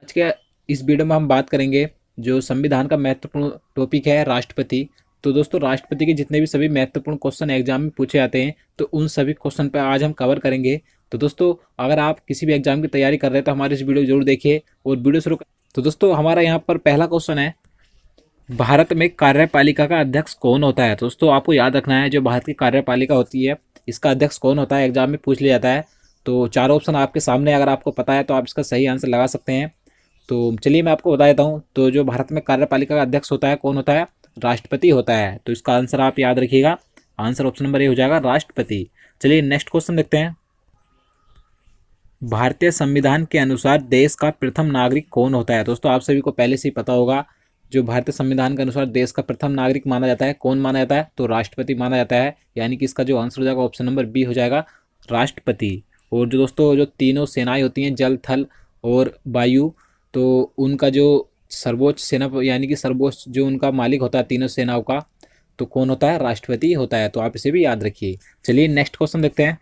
आज के इस वीडियो में हम बात करेंगे जो संविधान का महत्वपूर्ण टॉपिक है राष्ट्रपति। तो दोस्तों राष्ट्रपति के जितने भी सभी महत्वपूर्ण क्वेश्चन एग्जाम में पूछे जाते हैं तो उन सभी क्वेश्चन पर आज हम कवर करेंगे। तो दोस्तों अगर आप किसी भी एग्जाम की तैयारी कर रहे हैं तो हमारे इस वीडियो जरूर देखिए और वीडियो शुरू। तो दोस्तों हमारा यहाँ पर पहला क्वेश्चन है, भारत में कार्यपालिका का अध्यक्ष कौन होता है। तो दोस्तों आपको याद रखना है जो भारत की कार्यपालिका होती है इसका अध्यक्ष कौन होता है, एग्जाम में पूछ लिया जाता है। तो चार ऑप्शन आपके सामने, अगर आपको पता है तो आप इसका सही आंसर लगा सकते हैं। तो चलिए मैं आपको बता देता हूँ। तो जो भारत में कार्यपालिका का अध्यक्ष होता है कौन होता है, राष्ट्रपति होता है। तो इसका आंसर आप याद रखिएगा, आंसर ऑप्शन नंबर ए हो जाएगा, राष्ट्रपति। चलिए नेक्स्ट क्वेश्चन देखते हैं। भारतीय संविधान के अनुसार देश का प्रथम नागरिक कौन होता है। दोस्तों आप सभी को पहले से ही पता होगा, जो भारतीय संविधान के अनुसार देश का प्रथम नागरिक माना जाता है, कौन माना जाता है, तो राष्ट्रपति माना जाता है। यानी कि इसका जो आंसर हो जाएगा ऑप्शन नंबर बी हो जाएगा, राष्ट्रपति। और जो दोस्तों जो तीनों सेनाएं होती हैं, जल थल और वायु, तो उनका जो सर्वोच्च सेना यानी कि सर्वोच्च जो उनका मालिक होता है तीनों सेनाओं का, तो कौन होता है, राष्ट्रपति होता है। तो आप इसे भी याद रखिए। चलिए नेक्स्ट क्वेश्चन देखते हैं।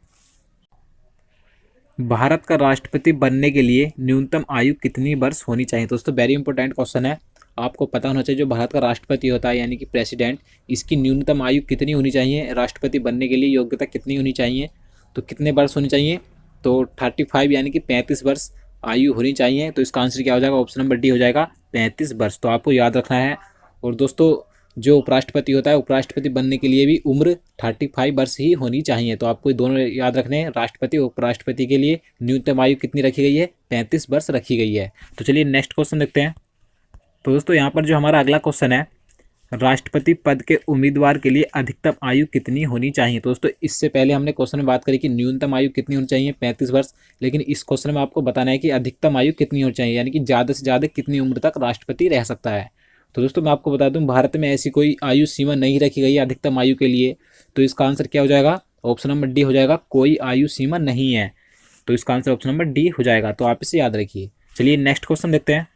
भारत का राष्ट्रपति बनने के लिए न्यूनतम आयु कितनी वर्ष होनी चाहिए। दोस्तों वेरी इंपॉर्टेंट क्वेश्चन है, आपको पता होना चाहिए जो भारत का राष्ट्रपति होता है यानी कि प्रेसिडेंट, इसकी न्यूनतम आयु कितनी होनी चाहिए, राष्ट्रपति बनने के लिए योग्यता कितनी होनी चाहिए, तो कितने वर्ष होनी चाहिए, तो 35 यानी कि 35 वर्ष आयु होनी चाहिए। तो इसका आंसर क्या हो जाएगा, ऑप्शन नंबर डी हो जाएगा, 35 वर्ष। तो आपको याद रखना है। और दोस्तों जो उपराष्ट्रपति होता है, उपराष्ट्रपति बनने के लिए भी उम्र 35 वर्ष ही होनी चाहिए। तो आपको दोनों याद रखने हैं, राष्ट्रपति और उपराष्ट्रपति के लिए न्यूनतम आयु कितनी रखी गई है, 35 वर्ष रखी गई है। तो चलिए नेक्स्ट क्वेश्चन देखते हैं। तो दोस्तों यहाँ पर जो हमारा अगला क्वेश्चन है, राष्ट्रपति पद के उम्मीदवार के लिए अधिकतम आयु कितनी होनी चाहिए। तो दोस्तों इससे पहले हमने क्वेश्चन में बात करी कि न्यूनतम आयु कितनी होनी चाहिए, 35 वर्ष। लेकिन इस क्वेश्चन में आपको बताना है कि अधिकतम आयु कितनी होनी चाहिए, यानी कि ज़्यादा से ज़्यादा कितनी उम्र तक राष्ट्रपति रह सकता है। तो दोस्तों मैं आपको बता दूं, भारत में ऐसी कोई आयु सीमा नहीं रखी गई है अधिकतम आयु के लिए। तो इसका आंसर क्या हो जाएगा, ऑप्शन नंबर डी हो जाएगा, कोई आयु सीमा नहीं है। तो इसका आंसर ऑप्शन नंबर डी हो जाएगा। तो आप इसे याद रखिए। चलिए नेक्स्ट क्वेश्चन देखते हैं।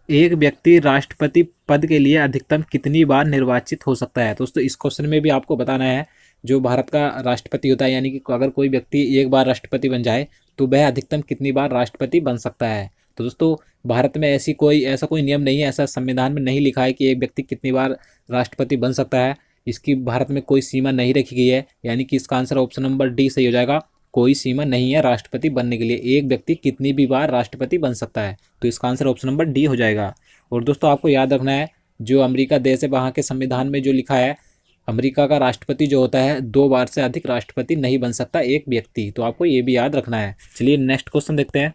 एक व्यक्ति राष्ट्रपति पद के लिए अधिकतम कितनी बार निर्वाचित हो सकता है। दोस्तों इस क्वेश्चन में भी आपको बताना है, जो भारत का राष्ट्रपति होता है यानी कि अगर कोई व्यक्ति एक बार राष्ट्रपति बन जाए तो वह अधिकतम कितनी बार राष्ट्रपति बन सकता है। तो दोस्तों भारत में ऐसा कोई नियम नहीं है, ऐसा संविधान में नहीं लिखा है कि एक व्यक्ति कितनी बार राष्ट्रपति बन सकता है। इसकी भारत में कोई सीमा नहीं रखी गई है, यानी कि इसका आंसर ऑप्शन नंबर डी सही हो जाएगा, कोई सीमा नहीं है राष्ट्रपति बनने के लिए, एक व्यक्ति कितनी भी बार राष्ट्रपति बन सकता है। तो इसका आंसर ऑप्शन नंबर डी हो जाएगा। और दोस्तों आपको याद रखना है, जो अमेरिका देश है वहाँ के संविधान में जो लिखा है, अमेरिका का राष्ट्रपति जो होता है 2 बार से अधिक राष्ट्रपति नहीं बन सकता एक व्यक्ति। तो आपको ये भी याद रखना है। चलिए नेक्स्ट क्वेश्चन देखते हैं।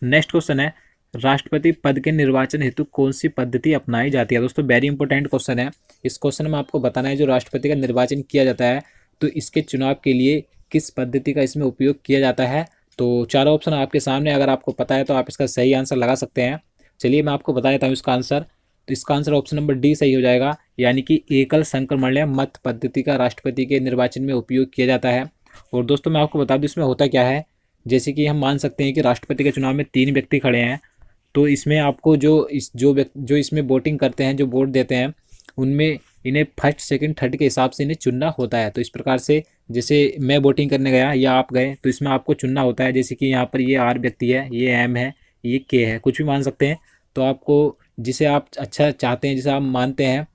नेक्स्ट क्वेश्चन है, राष्ट्रपति पद के निर्वाचन हेतु कौन सी पद्धति अपनाई जाती है। दोस्तों वेरी इंपॉर्टेंट क्वेश्चन है। इस क्वेश्चन में आपको बताना है, जो राष्ट्रपति का निर्वाचन किया जाता है तो इसके चुनाव के लिए किस पद्धति का इसमें उपयोग किया जाता है। तो चारों ऑप्शन आपके सामने, अगर आपको पता है तो आप इसका सही आंसर लगा सकते हैं। चलिए मैं आपको बता देता हूँ इसका आंसर। तो इसका आंसर ऑप्शन नंबर डी सही हो जाएगा, यानी कि एकल संक्रमणीय मत पद्धति का राष्ट्रपति के निर्वाचन में उपयोग किया जाता है। और दोस्तों मैं आपको बता दूँ इसमें होता क्या है, जैसे कि हम मान सकते हैं कि राष्ट्रपति के चुनाव में 3 व्यक्ति खड़े हैं, तो इसमें आपको जो इसमें वोटिंग करते हैं, जो वोट देते हैं, उनमें इन्हें फर्स्ट सेकंड थर्ड के हिसाब से इन्हें चुनना होता है। तो इस प्रकार से जैसे मैं वोटिंग करने गया या आप गए तो इसमें आपको चुनना होता है। जैसे कि यहाँ पर ये आर व्यक्ति है, ये एम है, ये के है, कुछ भी मान सकते हैं। तो आपको जिसे आप अच्छा चाहते हैं, जिसे आप मानते हैं,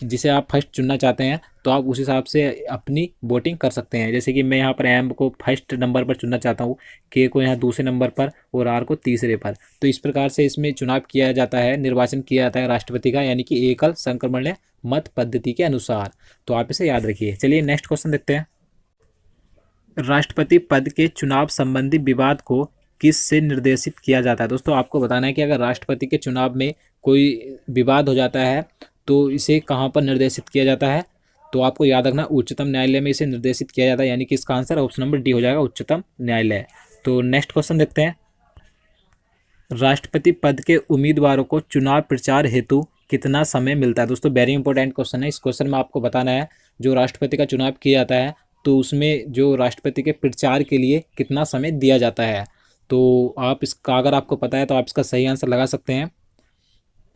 जिसे आप फर्स्ट चुनना चाहते हैं, तो आप उस हिसाब से अपनी वोटिंग कर सकते हैं। जैसे कि मैं यहाँ पर एम को फर्स्ट नंबर पर चुनना चाहता हूँ, के को यहाँ दूसरे नंबर पर और आर को तीसरे पर। तो इस प्रकार से इसमें चुनाव किया जाता है, निर्वाचन किया जाता है राष्ट्रपति का, यानी कि एकल संक्रमणीय मत पद्धति के अनुसार। तो आप इसे याद रखिए। चलिए नेक्स्ट क्वेश्चन देखते हैं। राष्ट्रपति पद के चुनाव संबंधी विवाद को किस से निर्देशित किया जाता है। दोस्तों आपको बताना है कि अगर राष्ट्रपति के चुनाव में कोई विवाद हो जाता है तो इसे कहाँ पर निर्देशित किया जाता है। तो आपको याद रखना, उच्चतम न्यायालय में इसे निर्देशित किया जाता है, यानी कि इसका आंसर ऑप्शन नंबर डी हो जाएगा, उच्चतम न्यायालय। तो नेक्स्ट क्वेश्चन देखते हैं। राष्ट्रपति पद के उम्मीदवारों को चुनाव प्रचार हेतु कितना समय मिलता है। दोस्तों वेरी इंपॉर्टेंट क्वेश्चन है। इस क्वेश्चन में आपको बताना है, जो राष्ट्रपति का चुनाव किया जाता है तो उसमें जो राष्ट्रपति के प्रचार के लिए कितना समय दिया जाता है। तो आप इसका, अगर आपको पता है तो आप इसका सही आंसर लगा सकते हैं।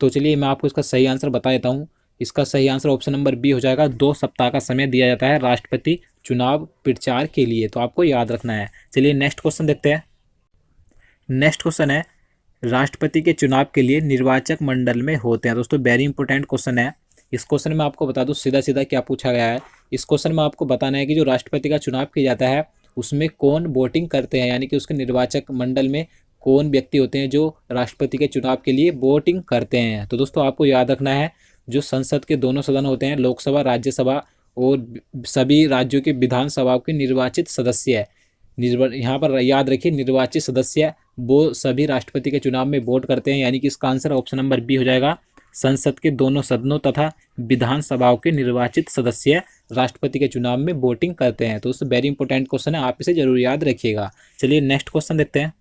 तो चलिए मैं आपको इसका सही आंसर बता देता हूँ। इसका सही आंसर ऑप्शन नंबर बी हो जाएगा, 2 सप्ताह का समय दिया जाता है राष्ट्रपति चुनाव प्रचार के लिए। तो आपको याद रखना है। चलिए नेक्स्ट क्वेश्चन देखते हैं। नेक्स्ट क्वेश्चन है, राष्ट्रपति के चुनाव के लिए निर्वाचक मंडल में होते हैं। दोस्तों वेरी इंपॉर्टेंट क्वेश्चन है। इस क्वेश्चन में आपको बता दूं सीधा सीधा क्या पूछा गया है। इस क्वेश्चन में आपको बताना है कि जो राष्ट्रपति का चुनाव किया जाता है उसमें कौन वोटिंग करते हैं, यानी कि उसके निर्वाचक मंडल में कौन व्यक्ति होते हैं जो राष्ट्रपति के चुनाव के लिए वोटिंग करते हैं। तो दोस्तों आपको याद रखना है जो संसद के दोनों सदन होते हैं, लोकसभा, राज्यसभा और सभी राज्यों के विधानसभाओं के निर्वाचित सदस्य, यहाँ पर याद रखिए निर्वाचित सदस्य वो सभी राष्ट्रपति के चुनाव में वोट करते हैं, यानी कि इसका आंसर ऑप्शन नंबर बी हो जाएगा। संसद के दोनों सदनों तथा विधानसभाओं के निर्वाचित सदस्य राष्ट्रपति के चुनाव में वोटिंग करते हैं। तो दोस्तों वेरी इंपॉर्टेंट क्वेश्चन है, आप इसे जरूर याद रखिएगा। चलिए नेक्स्ट क्वेश्चन देखते हैं।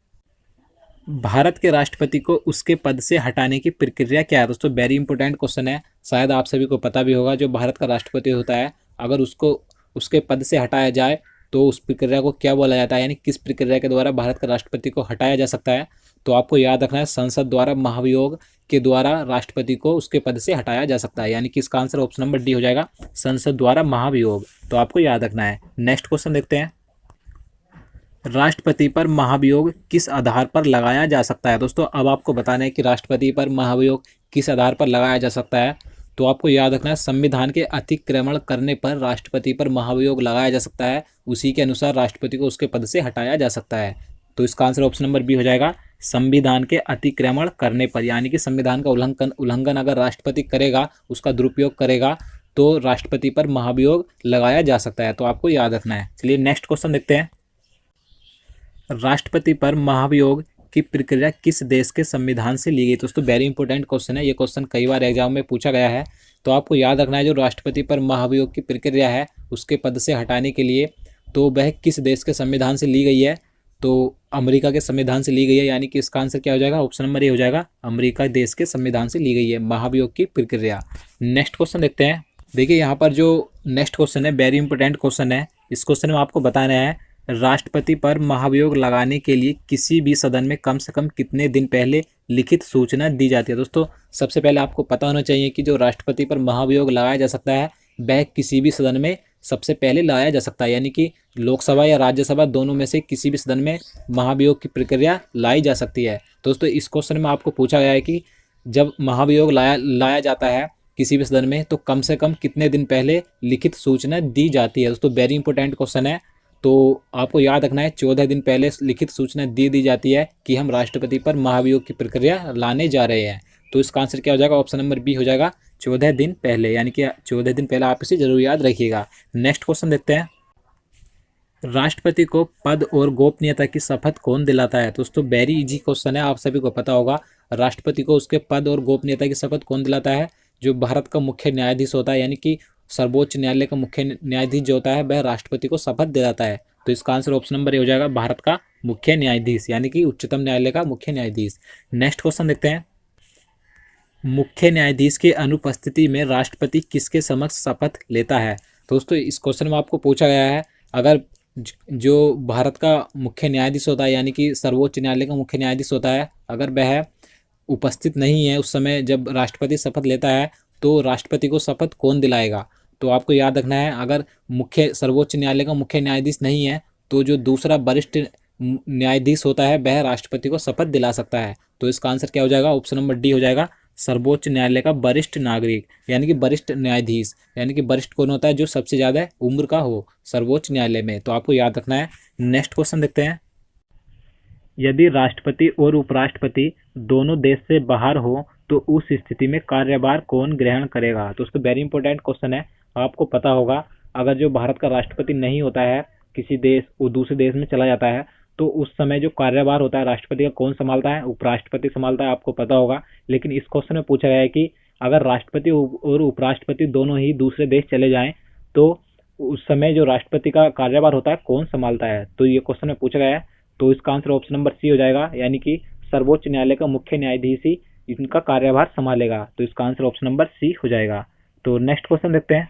भारत के राष्ट्रपति को उसके पद से हटाने की प्रक्रिया क्या है। दोस्तों वेरी इंपॉर्टेंट क्वेश्चन है, शायद आप सभी को पता भी होगा। जो भारत का राष्ट्रपति होता है अगर उसको उसके पद से हटाया जाए तो उस प्रक्रिया को क्या बोला जाता है, यानी किस प्रक्रिया के द्वारा भारत का राष्ट्रपति को हटाया जा सकता है। तो आपको याद रखना है संसद द्वारा महाभियोग के द्वारा राष्ट्रपति को उसके पद से हटाया जा सकता है, यानी कि इसका आंसर ऑप्शन नंबर डी हो जाएगा, संसद द्वारा महाभियोग। तो आपको याद रखना है। नेक्स्ट क्वेश्चन देखते हैं। राष्ट्रपति पर महाभियोग किस आधार पर लगाया जा सकता है। दोस्तों अब आपको बताना है कि राष्ट्रपति पर महाभियोग किस आधार पर लगाया जा सकता है। तो आपको याद रखना है संविधान के अतिक्रमण करने पर राष्ट्रपति पर महाभियोग लगाया जा सकता है, उसी के अनुसार राष्ट्रपति को उसके पद से हटाया जा सकता है। तो इसका आंसर ऑप्शन नंबर बी हो जाएगा, संविधान के अतिक्रमण करने पर, यानी कि संविधान का उल्लंघन अगर राष्ट्रपति करेगा, उसका दुरुपयोग करेगा, तो राष्ट्रपति पर महाभियोग लगाया जा सकता है। तो आपको याद रखना है। चलिए नेक्स्ट क्वेश्चन देखते हैं। राष्ट्रपति पर महाभियोग की प्रक्रिया किस देश के संविधान से ली गई। दोस्तों वेरी इंपॉर्टेंट क्वेश्चन है, ये क्वेश्चन कई बार एग्जाम में पूछा गया है। तो आपको याद रखना है जो राष्ट्रपति पर महाभियोग की प्रक्रिया है उसके पद से हटाने के लिए, तो वह किस देश के संविधान से ली गई है। तो अमेरिका के संविधान से ली गई है, यानी कि इसका आंसर क्या हो जाएगा, ऑप्शन नंबर ए हो जाएगा, अमेरिका देश के संविधान से ली गई है महाभियोग की प्रक्रिया। नेक्स्ट क्वेश्चन देखते हैं। देखिए यहाँ पर जो नेक्स्ट क्वेश्चन है वेरी इंपॉर्टेंट क्वेश्चन है। इस क्वेश्चन में आपको बताना है राष्ट्रपति पर महाभियोग लगाने के लिए किसी भी सदन में कम से कम कितने दिन पहले लिखित सूचना दी जाती है। दोस्तों सबसे पहले आपको पता होना चाहिए कि जो राष्ट्रपति पर महाभियोग लगाया जा सकता है वह किसी भी सदन में सबसे पहले लाया जा सकता है, यानी कि लोकसभा या राज्यसभा दोनों में से किसी भी सदन में महाभियोग की प्रक्रिया लाई जा सकती है। दोस्तों इस क्वेश्चन में आपको पूछा गया है कि जब महाभियोग लाया जाता है किसी भी सदन में तो कम से कम कितने दिन पहले लिखित सूचना दी जाती है। दोस्तों वेरी इंपॉर्टेंट क्वेश्चन है, तो आपको याद रखना है 14 दिन पहले लिखित सूचना दी जाती है कि हम राष्ट्रपति पर महाभियोग की प्रक्रिया लाने जा रहे हैं। तो इसका आंसर क्या हो जाएगा, ऑप्शन नंबर बी हो जाएगा, 14 दिन पहले, यानी कि 14 दिन पहले। आप इसे जरूर याद रखिएगा। नेक्स्ट क्वेश्चन देखते हैं। राष्ट्रपति को पद और गोपनीयता की शपथ कौन दिलाता है। दोस्तों वेरी इजी क्वेश्चन है, आप सभी को पता होगा। राष्ट्रपति को उसके पद और गोपनीयता की शपथ कौन दिलाता है, जो भारत का मुख्य न्यायाधीश होता है, यानी कि सर्वोच्च न्यायालय का मुख्य न्यायाधीश जो होता है वह राष्ट्रपति को शपथ दिलाता है। तो इसका आंसर ऑप्शन नंबर ए हो जाएगा, भारत का मुख्य न्यायाधीश, यानी कि उच्चतम न्यायालय का मुख्य न्यायाधीश। नेक्स्ट क्वेश्चन देखते हैं। मुख्य न्यायाधीश की अनुपस्थिति में राष्ट्रपति किसके समक्ष शपथ लेता है। दोस्तों इस क्वेश्चन में आपको पूछा गया है अगर जो भारत का मुख्य न्यायाधीश होता है, यानी कि सर्वोच्च न्यायालय का मुख्य न्यायाधीश होता है, अगर वह उपस्थित नहीं है उस समय जब राष्ट्रपति शपथ लेता है तो राष्ट्रपति को शपथ कौन दिलाएगा। तो आपको याद रखना है अगर सर्वोच्च न्यायालय का मुख्य न्यायाधीश नहीं है तो जो दूसरा वरिष्ठ न्यायाधीश होता है वह राष्ट्रपति को शपथ दिला सकता है। तो इसका आंसर क्या हो जाएगा, ऑप्शन नंबर डी हो जाएगा, सर्वोच्च न्यायालय का वरिष्ठ नागरिक, यानी कि वरिष्ठ न्यायाधीश, यानी कि वरिष्ठ कौन होता है, जो सबसे ज़्यादा उम्र का हो सर्वोच्च न्यायालय में। तो आपको याद रखना है। नेक्स्ट क्वेश्चन देखते हैं। यदि राष्ट्रपति और उपराष्ट्रपति दोनों देश से बाहर हो तो उस स्थिति में कार्यभार कौन ग्रहण करेगा। दोस्तों वेरी इंपॉर्टेंट क्वेश्चन है, आपको पता होगा अगर जो भारत का राष्ट्रपति नहीं होता है, किसी देश वो दूसरे देश में चला जाता है, तो उस समय जो कार्यभार होता है राष्ट्रपति का कौन संभालता है, उपराष्ट्रपति संभालता है, आपको पता होगा। लेकिन इस क्वेश्चन में पूछा गया है कि अगर राष्ट्रपति और उपराष्ट्रपति दोनों ही दूसरे देश चले जाएं तो उस समय जो राष्ट्रपति का कार्यभार होता है कौन संभालता है। तो ये क्वेश्चन में पूछा गया है, तो इसका आंसर ऑप्शन नंबर सी हो जाएगा, यानी कि सर्वोच्च न्यायालय का मुख्य न्यायाधीश ही इनका कार्यभार संभालेगा। तो इसका आंसर ऑप्शन नंबर सी हो जाएगा। तो नेक्स्ट क्वेश्चन देखते हैं।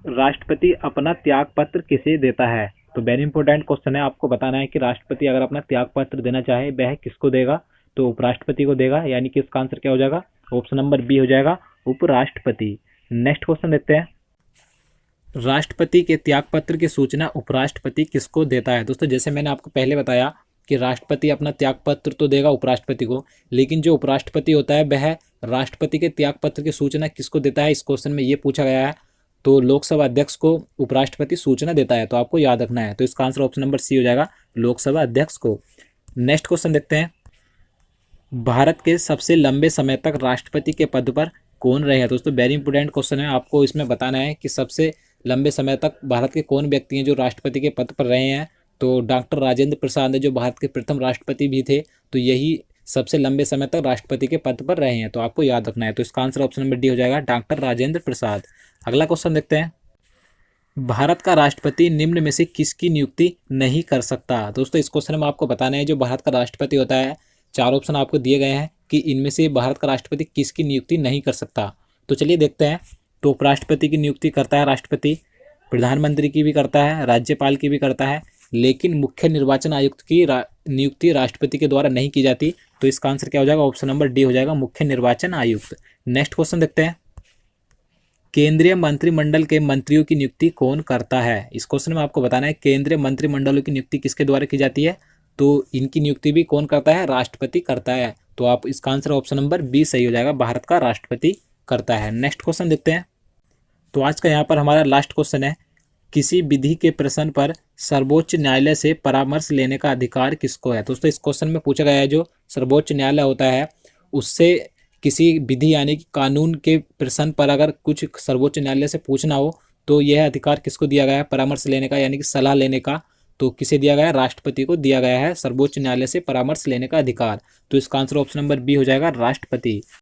राष्ट्रपति अपना त्याग पत्र किसे देता है। तो वेरी इंपॉर्टेंट क्वेश्चन है, आपको बताना है कि राष्ट्रपति अगर अपना त्याग पत्र देना चाहे वह किसको देगा, तो उपराष्ट्रपति को देगा, यानी कि इसका आंसर क्या हो जाएगा, ऑप्शन नंबर बी हो जाएगा, उपराष्ट्रपति। नेक्स्ट क्वेश्चन देखते हैं। राष्ट्रपति के त्याग पत्र की सूचना उपराष्ट्रपति किसको देता है। दोस्तों जैसे मैंने आपको पहले बताया कि राष्ट्रपति अपना त्यागपत्र तो देगा उपराष्ट्रपति को, लेकिन जो उपराष्ट्रपति होता है वह राष्ट्रपति के त्यागपत्र की सूचना किसको देता है, इस क्वेश्चन में ये पूछा गया है। तो लोकसभा अध्यक्ष को उपराष्ट्रपति सूचना देता है, तो आपको याद रखना है। तो इसका आंसर ऑप्शन नंबर सी हो जाएगा, लोकसभा अध्यक्ष को। नेक्स्ट क्वेश्चन देखते हैं, भारत के सबसे लंबे समय तक राष्ट्रपति के पद पर कौन रहे हैं। दोस्तों वेरी इंपोर्टेंट क्वेश्चन है, आपको इसमें बताना है कि सबसे लंबे समय तक भारत के कौन व्यक्ति हैं जो राष्ट्रपति के पद पर रहे हैं। तो डॉक्टर राजेंद्र प्रसाद है जो भारत के प्रथम राष्ट्रपति भी थे, तो यही सबसे लंबे समय तक राष्ट्रपति के पद पर रहे हैं, तो आपको याद रखना है। तो इसका आंसर ऑप्शन नंबर डी हो जाएगा, डॉक्टर राजेंद्र प्रसाद। अगला क्वेश्चन देखते हैं, भारत का राष्ट्रपति निम्न में से किसकी नियुक्ति नहीं कर सकता। दोस्तों इस क्वेश्चन में आपको बताना है जो भारत का राष्ट्रपति होता है, चार ऑप्शन आपको दिए गए हैं कि इनमें से भारत का राष्ट्रपति किसकी नियुक्ति नहीं कर सकता। तो चलिए देखते हैं। तो उपराष्ट्रपति की नियुक्ति करता है राष्ट्रपति, प्रधानमंत्री की भी करता है, राज्यपाल की भी करता है, लेकिन मुख्य निर्वाचन आयुक्त की नियुक्ति राष्ट्रपति के द्वारा नहीं की जाती। तो इसका आंसर क्या हो जाएगा, ऑप्शन नंबर डी हो जाएगा, मुख्य निर्वाचन आयुक्त। नेक्स्ट क्वेश्चन देखते हैं, केंद्रीय मंत्रिमंडल के मंत्रियों की नियुक्ति कौन करता है। इस क्वेश्चन में आपको बताना है केंद्रीय मंत्रिमंडलों की नियुक्ति किसके द्वारा की जाती है। तो इनकी नियुक्ति भी कौन करता है, राष्ट्रपति करता है। तो आप इसका आंसर ऑप्शन नंबर बी सही हो जाएगा, भारत का राष्ट्रपति करता है। नेक्स्ट क्वेश्चन देखते हैं, तो आज का यहाँ पर हमारा लास्ट क्वेश्चन है, किसी विधि के प्रश्न पर सर्वोच्च न्यायालय से परामर्श लेने का अधिकार किसको है। दोस्तों इस क्वेश्चन में पूछा गया है जो सर्वोच्च न्यायालय होता है उससे किसी विधि यानी कि कानून के प्रश्न पर अगर कुछ सर्वोच्च न्यायालय से पूछना हो तो यह अधिकार किसको दिया गया है, परामर्श लेने का यानी कि सलाह लेने का। तो किसे दिया गया है, राष्ट्रपति को दिया गया है सर्वोच्च न्यायालय से परामर्श लेने का अधिकार। तो इसका आंसर ऑप्शन नंबर बी हो जाएगा, राष्ट्रपति।